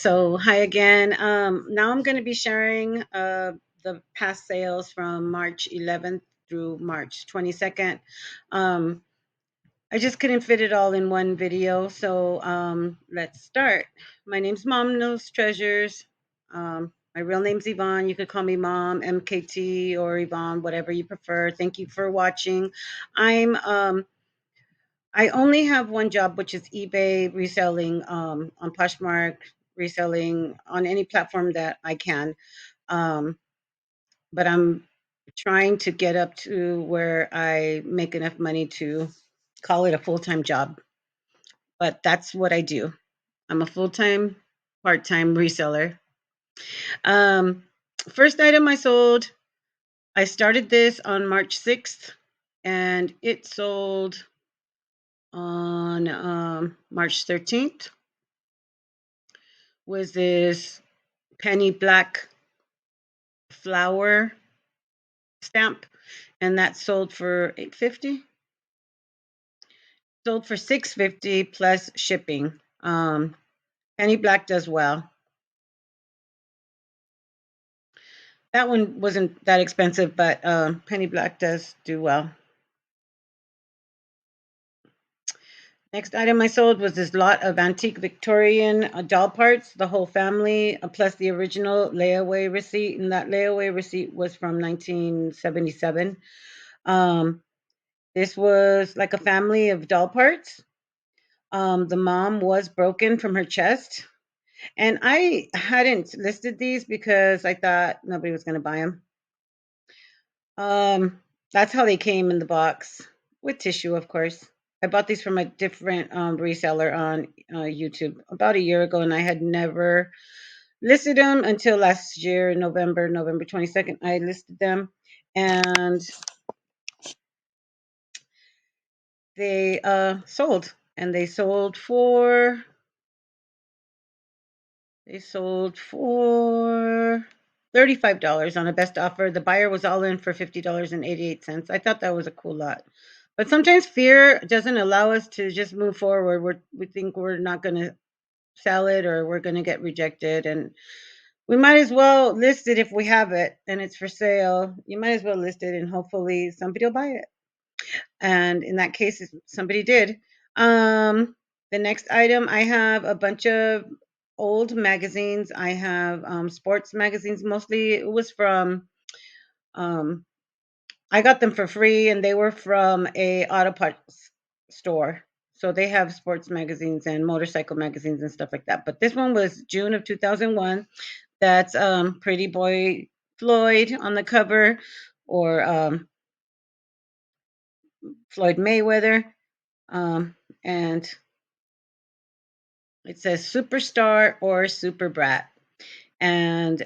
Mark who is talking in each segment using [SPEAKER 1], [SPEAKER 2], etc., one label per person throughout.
[SPEAKER 1] So, hi again. Now I'm going to be sharing the past sales from March 11th through March 22nd. Um, I just couldn't fit it all in one video, so let's start. My name's Mom Knows Treasures. My real name's Yvonne. You could call me Mom, MKT, or Yvonne, whatever you prefer. Thank you for watching. I only have one job, which is eBay reselling on Poshmark, reselling on any platform that I can. Um, but I'm trying to get up to where I make enough money to call it a full-time job. But that's what I do. I'm a full-time, part-time reseller. Um, First item I sold, I started this on March 6th, and it sold on March 13th. Was this penny black flower stamp, and that sold for 850. Sold for 650 plus shipping. Penny black does well. That one wasn't that expensive, but penny black does do well. Next item I sold was this lot of antique Victorian doll parts, the whole family, plus the original layaway receipt. And that layaway receipt was from 1977. This was like a family of doll parts. The mom was broken from her chest. And I hadn't listed these because I thought nobody was going to buy them. That's how they came in the box with tissue, of course. I bought these from a different reseller on YouTube about a year ago, and I had never listed them until last year, November 22nd. I listed them, and they sold, and they sold for $35 on a best offer. The buyer was all in for $50.88. I thought that was a cool lot. But sometimes fear doesn't allow us to just move forward. We think we're not going to sell it or we're going to get rejected. And we might as well list it if we have it and it's for sale. You might as well list it and hopefully somebody will buy it. And in that case, somebody did. The next item, I have a bunch of old magazines. I have sports magazines mostly. It was from, um, I got them for free and they were from a auto parts store. So they have sports magazines and motorcycle magazines and stuff like that. But this one was June of 2001. That's Pretty Boy Floyd on the cover, or Floyd Mayweather. And it says Superstar or Super Brat. And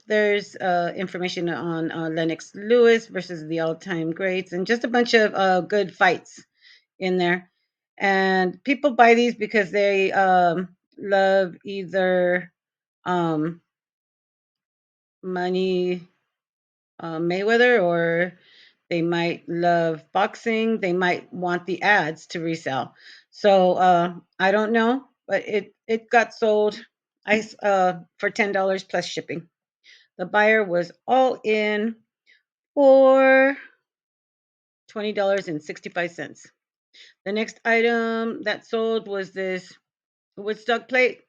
[SPEAKER 1] there's information on Lennox Lewis versus the all-time greats, and just a bunch of good fights in there. And people buy these because they love either um, Money Mayweather, or they might love boxing. They might want the ads to resell. So I don't know, but it got sold for $10 plus shipping. The buyer was all in for $20.65. The next item that sold was this Woodstock plate.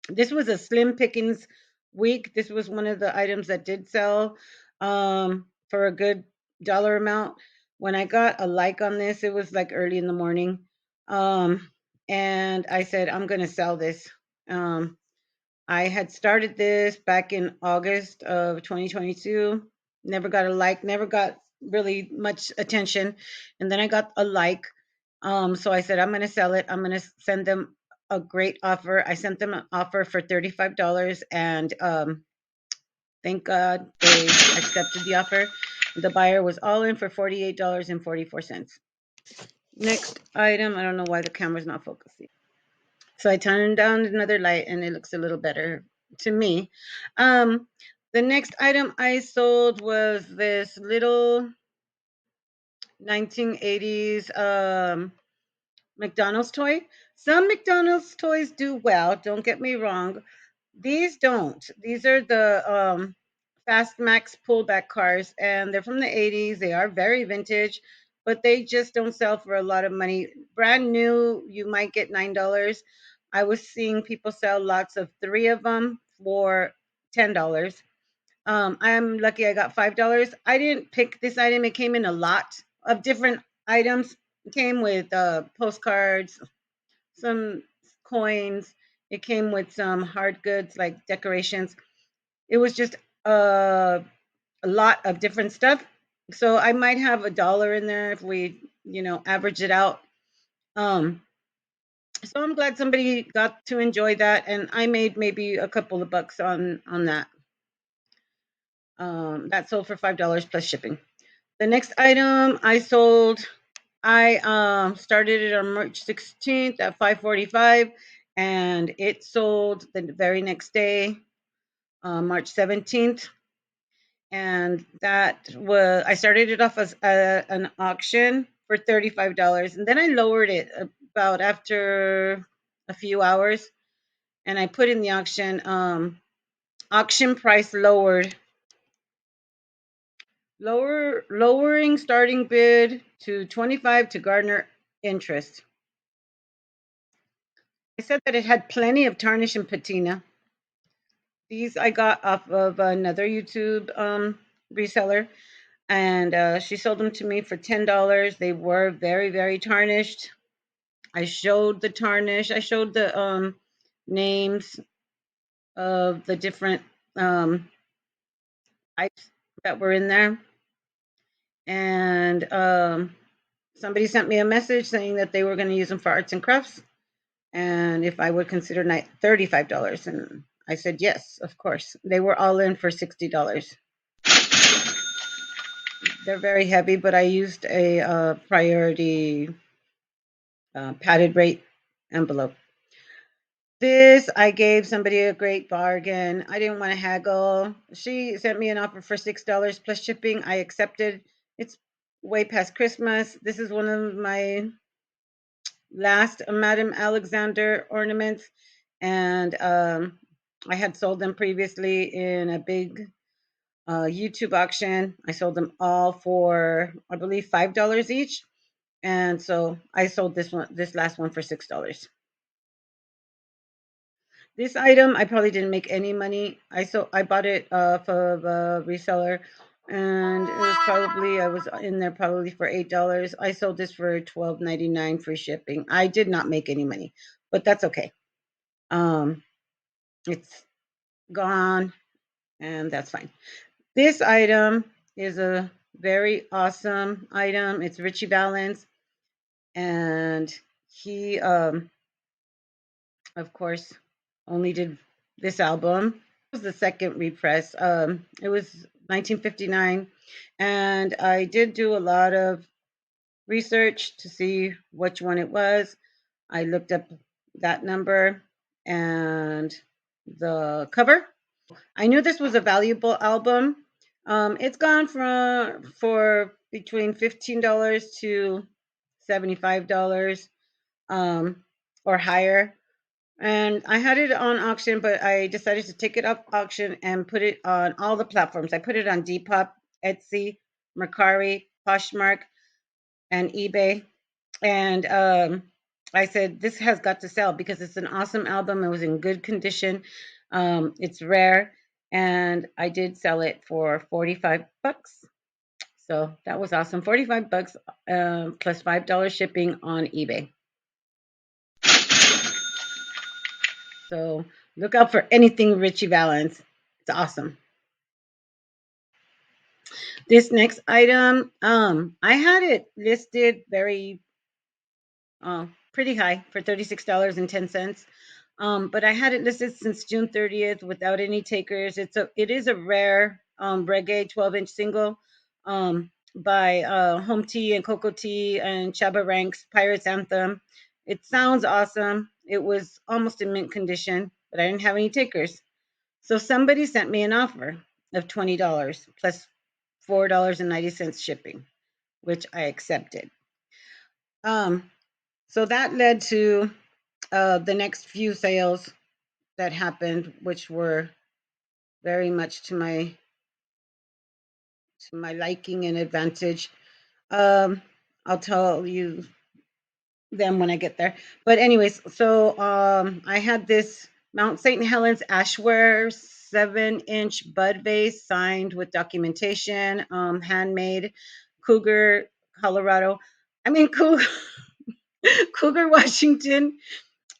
[SPEAKER 1] This was a slim pickings week. This was one of the items that did sell for a good dollar amount. When I got a like on this, it was like early in the morning. Um, and I said, I'm going to sell this. Um, I had started this back in August of 2022. Never got a like, never got really much attention. And then I got a like. So I said, I'm going to sell it. I'm going to send them a great offer. I sent them an offer for $35, and thank God they accepted the offer. The buyer was all in for $48.44. Next item, I don't know why the camera's not focusing. So I turned down another light and it looks a little better to me. Um, the next item I sold was this little 1980s McDonald's toy. Some McDonald's toys do well, don't get me wrong, These don't. These are the Fast Max pullback cars, and they're from the 80s. They are very vintage, but they just don't sell for a lot of money. Brand new, you might get $9. I was seeing people sell lots of three of them for $10. I'm lucky I got $5. I didn't pick this item. It came in a lot of different items. It came with postcards, some coins. It came with some hard goods like decorations. It was just a lot of different stuff. So I might have $1 in there if we, average it out. Um, so I'm glad somebody got to enjoy that, and I made maybe a couple of bucks on that. That sold for $5 plus shipping. The next item I sold, I started it on March 16th at 5:45, and it sold the very next day, March 17th. And that was, I started it off as an auction for $35, and then I lowered it about after a few hours, and I put in the auction price lowering starting bid to 25 to garner interest. I said that it had plenty of tarnish and patina. These I got off of another YouTube reseller, and she sold them to me for $10. They were very, very tarnished. I showed the tarnish. I showed the names of the different um, types that were in there, and somebody sent me a message saying that they were going to use them for arts and crafts, and if I would consider $35, and I said yes, of course. They were all in for $60. They're very heavy, but I used a priority padded rate envelope. This, I gave somebody a great bargain. I didn't want to haggle. She sent me an offer for $6 plus shipping. I accepted. It's way past Christmas. This is one of my last Madame Alexander ornaments, and I had sold them previously in a big YouTube auction. I sold them all for, I believe, $5 each, and so I sold this last one for $6. This item, I probably didn't make any money. I bought it off of a reseller, and it was probably, I was in there probably for $8. I sold this for $12.99 free shipping. I did not make any money, but that's okay. Um, it's gone, and that's fine. This item is a very awesome item. It's Richie Valens, and he, of course, only did this album. It was the second repress. It was 1959, and I did do a lot of research to see which one it was. I looked up that number and the cover. I knew this was a valuable album. It's gone for between $15 to $75 or higher. And I had it on auction, but I decided to take it off auction and put it on all the platforms. I put it on Depop, Etsy, Mercari, Poshmark, and eBay. And I said, this has got to sell because it's an awesome album. It was in good condition. It's rare. And I did sell it for 45 bucks. So that was awesome. 45 bucks plus $5 shipping on eBay. So look out for anything Richie Valens. It's awesome. This next item, I had it listed very pretty high for $36.10. But I had it listed since June 30th without any takers. It is a rare reggae 12-inch single by Home Tea and Cocoa Tea and Chaba Ranks Pirates Anthem. It sounds awesome. It was almost in mint condition, but I didn't have any takers. So somebody sent me an offer of $20 plus $4.90 shipping, which I accepted. So that led to the next few sales. that happened, which were very much to my liking and advantage. Um, I'll tell you them when I get there. But anyways, so I had this Mount St. Helens Ashware 7-inch bud vase signed with documentation, handmade, Cougar, Colorado. I mean Cougar, Cougar, Washington.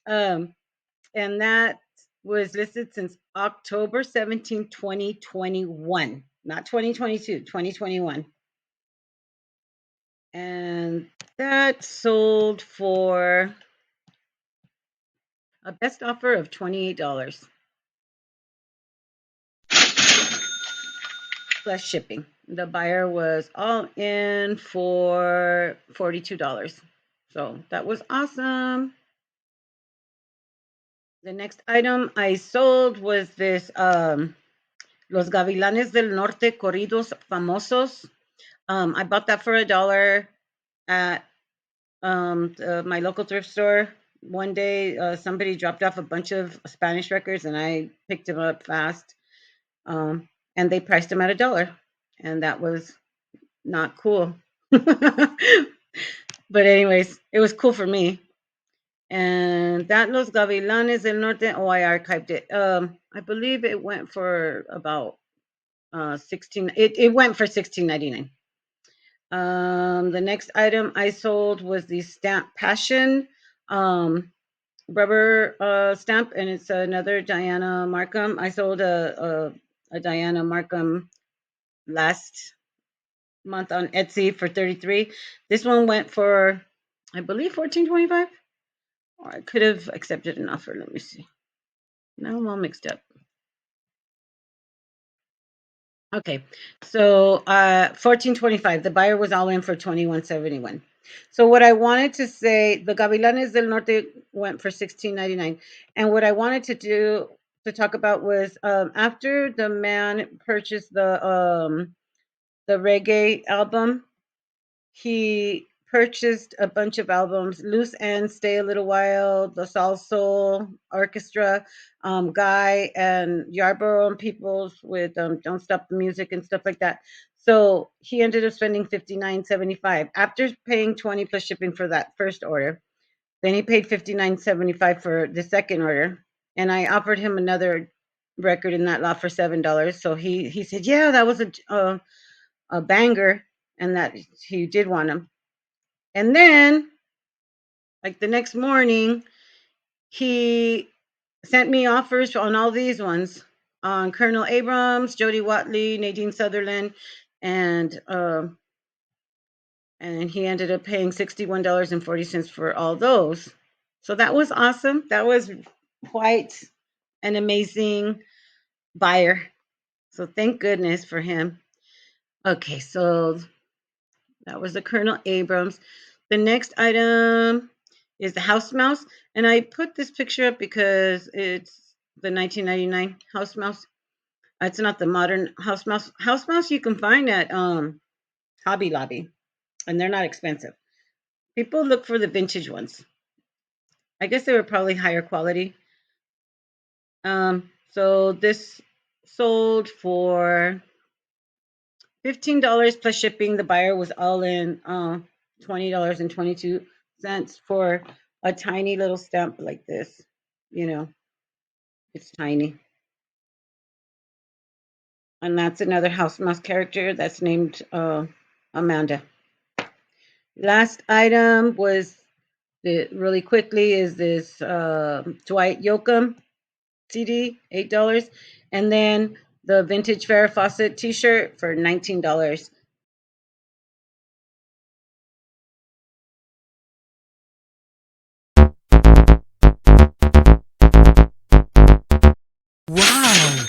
[SPEAKER 1] Um, and that was listed since October 17, 2021, not 2022, 2021. And that sold for a best offer of $28 plus shipping. The buyer was all in for $42. So that was awesome. The next item I sold was this Los Gavilanes del Norte Corridos Famosos. I bought that for $1 at my local thrift store. One day, somebody dropped off a bunch of Spanish records, and I picked them up fast. And they priced them at $1, and that was not cool. But anyways, it was cool for me. And that Los Gavilanes del Norte. Oh, I archived it. I believe it went for about 16. It went for 16.99. The next item I sold was the Stamp Passion rubber stamp, and it's another Diana Markham. I sold a Diana Markham last month on Etsy for 33. This one went for, I believe, 14.25, or I could have accepted an offer. Let me see. Now I'm all mixed up. Okay, so 14.25. The buyer was all in for 21.71. So what I wanted to say, the Gavilanes del Norte went for 16.99, and what I wanted to do to talk about was after the man purchased the reggae album, he purchased a bunch of albums: Loose Ends, Stay a Little While, the Soul Soul Orchestra, Guy and Yarborough and Peoples with Don't Stop the Music and stuff like that. So he ended up spending $59.75 after paying 20 plus shipping for that first order. Then he paid $59.75 for the second order, and I offered him another record in that lot for $7. So he said, "Yeah, that was a banger," and that he did want them. And then, like the next morning, he sent me offers on all these ones on Colonel Abrams, Jody Watley, Nadine Sutherland, and he ended up paying $61.40 for all those. So that was awesome. That was quite an amazing buyer. So thank goodness for him. Okay, so that was the Colonel Abrams. The next item is the house mouse, and I put this picture up because it's the 1999 house mouse. It's not the modern house mouse. House mouse you can find at Hobby Lobby, and they're not expensive. People look for the vintage ones. I guess they were probably higher quality. So this sold for $15 plus shipping. The buyer was all in $20.22 for a tiny little stamp like this. You know, it's tiny. And that's another house mouse character that's named Amanda. Last item was really quickly is this Dwight Yoakam CD, $8, and then the vintage Farrah Fawcett T-shirt for $19.
[SPEAKER 2] Wow!